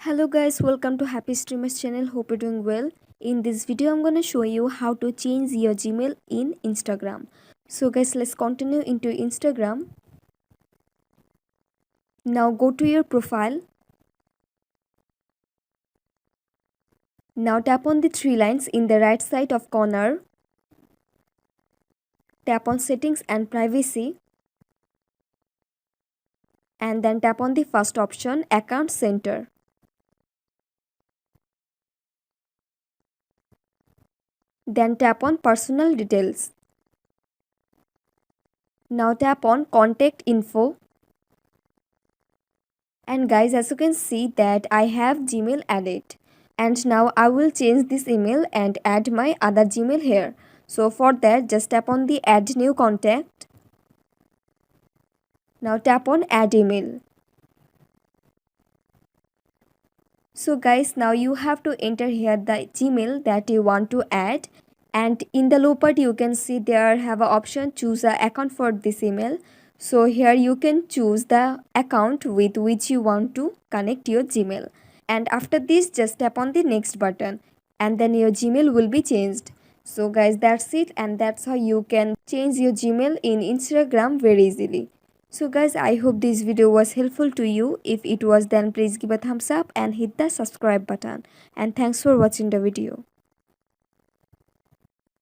Hello guys, welcome to Happy Streamers channel. Hope you're doing well. In this video I'm going to show you how to change your Gmail in Instagram. So guys, let's continue into Instagram. Now go to your profile. Now tap on the three lines in the right side of corner. Tap on settings and privacy. And then tap on the first option, account center. Then tap on personal details. Now tap on contact info. And guys, as you can see that I have Gmail added. And now I will change this email and add my other Gmail here. So for that, just tap on the add new contact. Now tap on add email. So guys, now you have to enter here the Gmail that you want to add. And in the lower part you can see there have an option choose a account for this email. So here you can choose the account with which you want to connect your Gmail. And after this, just tap on the next button and then your Gmail will be changed. So guys, that's it, and that's how you can change your Gmail in Instagram very easily. So guys, I hope this video was helpful to you. If it was, then please give a thumbs up and hit the subscribe button. And thanks for watching the video.